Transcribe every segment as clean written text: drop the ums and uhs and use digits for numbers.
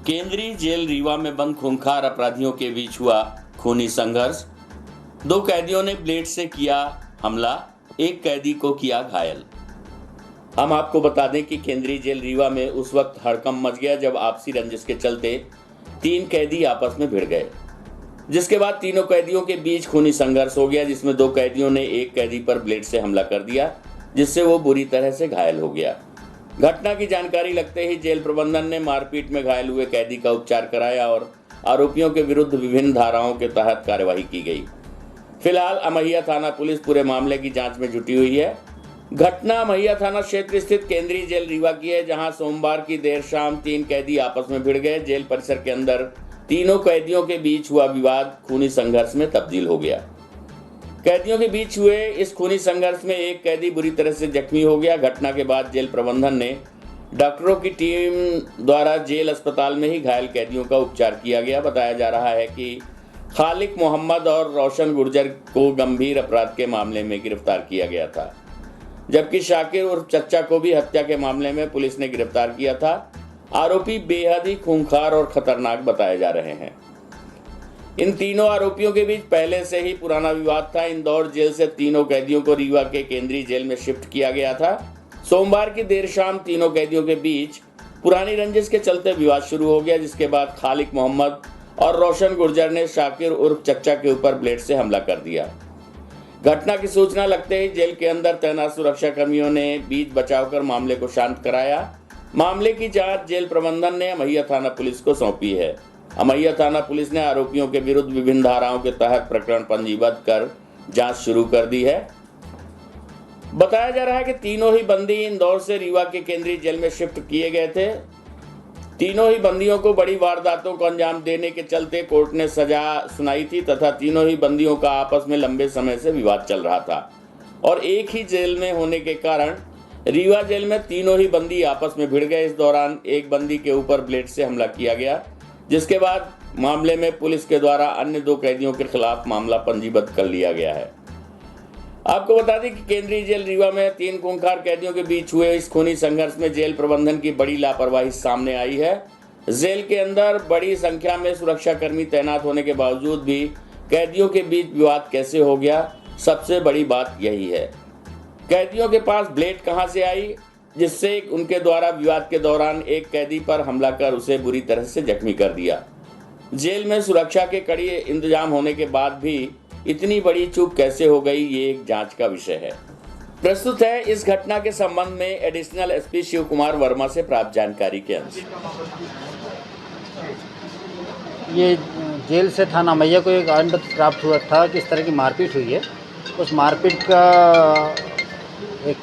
केंद्रीय जेल रीवा में बंद खूंखार अपराधियों के बीच हुआ खूनी संघर्ष। 2 कैदियों ने ब्लेड से किया हमला, 1 कैदी को किया घायल। हम आपको बता दें कि केंद्रीय जेल रीवा में उस वक्त हड़कंप मच गया जब आपसी रंजिश के चलते 3 कैदी आपस में भिड़ गए, जिसके बाद तीनों कैदियों के बीच खूनी संघर्ष हो गया, जिसमें 2 कैदियों ने 1 कैदी पर ब्लेड से हमला कर दिया, जिससे वो बुरी तरह से घायल हो गया। घटना की जानकारी लगते ही जेल प्रबंधन ने मारपीट में घायल हुए कैदी का उपचार कराया और आरोपियों के विरुद्ध विभिन्न धाराओं के तहत कार्यवाही की गई। फिलहाल अमैया थाना पुलिस पूरे मामले की जांच में जुटी हुई है। घटना अमैया थाना क्षेत्र स्थित केंद्रीय जेल रीवा की है, जहां सोमवार की देर शाम 3 कैदी आपस में भिड़ गए। जेल परिसर के अंदर तीनों कैदियों के बीच हुआ विवाद खूनी संघर्ष में तब्दील हो गया। कैदियों के बीच हुए इस खूनी संघर्ष में 1 कैदी बुरी तरह से जख्मी हो गया। घटना के बाद जेल प्रबंधन ने डॉक्टरों की टीम द्वारा जेल अस्पताल में ही घायल कैदियों का उपचार किया गया। बताया जा रहा है कि खालिक मोहम्मद और रोशन गुर्जर को गंभीर अपराध के मामले में गिरफ्तार किया गया था, जबकि शाकिर उर्फ चच्चा को भी हत्या के मामले में पुलिस ने गिरफ्तार किया था। आरोपी बेहद ही खूंखार और खतरनाक बताए जा रहे हैं। इन तीनों आरोपियों के बीच पहले से ही पुराना विवाद था। इंदौर जेल से तीनों कैदियों को रीवा के केंद्रीय जेल में शिफ्ट किया गया था। सोमवार की देर शाम तीनों कैदियों के बीच पुरानी रंजिश के चलते विवाद शुरू हो गया, जिसके बाद खालिक मोहम्मद और रोशन गुर्जर ने शाकिर उर्फ चच्चा के ऊपर ब्लेड से हमला कर दिया। घटना की सूचना लगते ही जेल के अंदर तैनात सुरक्षा कर्मियों ने बीच बचाव कर मामले को शांत कराया। मामले की जांच जेल प्रबंधन ने अमैया थाना पुलिस को सौंपी है। अमैया थाना पुलिस ने आरोपियों के विरुद्ध विभिन्न धाराओं के तहत प्रकरण पंजीबद्ध कर जांच शुरू कर दी है। बताया जा रहा है कि तीनों ही बंदी इंदौर से रीवा के केंद्रीय जेल में शिफ्ट किए गए थे। तीनों ही बंदियों को बड़ी वारदातों को अंजाम देने के चलते कोर्ट ने सजा सुनाई थी तथा तीनों ही बंदियों का आपस में लंबे समय से विवाद चल रहा था और एक ही जेल में होने के कारण रीवा जेल में तीनों ही बंदी आपस में भिड़ गए। इस दौरान एक बंदी के ऊपर ब्लेड से हमला किया गया, जिसके बाद मामले में पुलिस के द्वारा अन्य 2 कैदियों के खिलाफ मामला पंजीबद्ध कर लिया गया है। आपको बता दें कि केंद्रीय जेल रीवा में 3 खूंखार कैदियों के बीच हुए इस खूनी संघर्ष में जेल प्रबंधन की बड़ी लापरवाही सामने आई है। जेल के अंदर बड़ी संख्या में सुरक्षाकर्मी तैनात होने के बावजूद भी कैदियों के बीच विवाद कैसे हो गया, सबसे बड़ी बात यही है। कैदियों के पास ब्लेड कहां से आई, जिससे उनके द्वारा विवाद के दौरान एक कैदी पर हमला कर उसे बुरी तरह से जख्मी कर दिया। जेल में सुरक्षा के कड़े इंतजाम होने के बाद भी इतनी बड़ी चूक कैसे हो गई, ये एक जांच का विषय है। प्रस्तुत है इस घटना के संबंध में एडिशनल एसपी शिव कुमार वर्मा से प्राप्त जानकारी के अनुसार। ये जेल से थाना अमैया को एक आवेदन पत्र प्राप्त हुआ था कि इस तरह की मारपीट हुई है। उस मारपीट का एक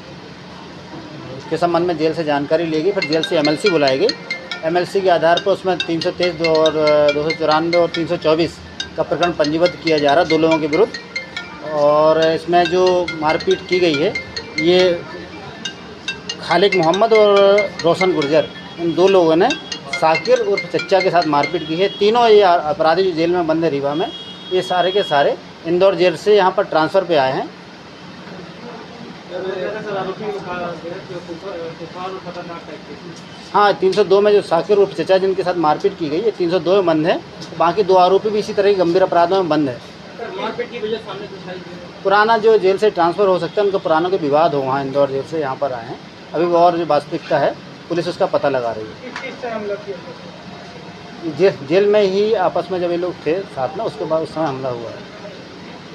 के संबंध में जेल से जानकारी ली गई, फिर जेल से एमएलसी बुलाई गई। एमएलसी के आधार पर उसमें 323 और 294 और 324 का प्रकरण पंजीबद्ध किया जा रहा है 2 लोगों के विरुद्ध। और इसमें जो मारपीट की गई है ये खालिक मोहम्मद और रोशन गुर्जर, इन 2 लोगों ने शाकिर उर्फ चच्चा के साथ मारपीट की है। तीनों ये अपराधी जो जेल में बंद है रीवा में, ये सारे के सारे इंदौर जेल से यहाँ पर ट्रांसफ़र पे आए हैं। हाँ, 302 में जो शाकिर उर्फ चचा जिनके साथ मारपीट की गई है 302 में बंद है। बाकी 2 आरोपी भी इसी तरह के गंभीर अपराधों में बंद है। मारपीट की वजह सामने पुराना जो जेल से ट्रांसफ़र हो सकता है, उनका पुराना कोई विवाद हो, वहाँ इंदौर जेल से यहाँ पर आए हैं। अभी और जो वास्तविकता है पुलिस उसका पता लगा रही है। जेल में ही आपस में जब ये लोग थे साथ में, उसके बाद उस समय हमला हुआ है।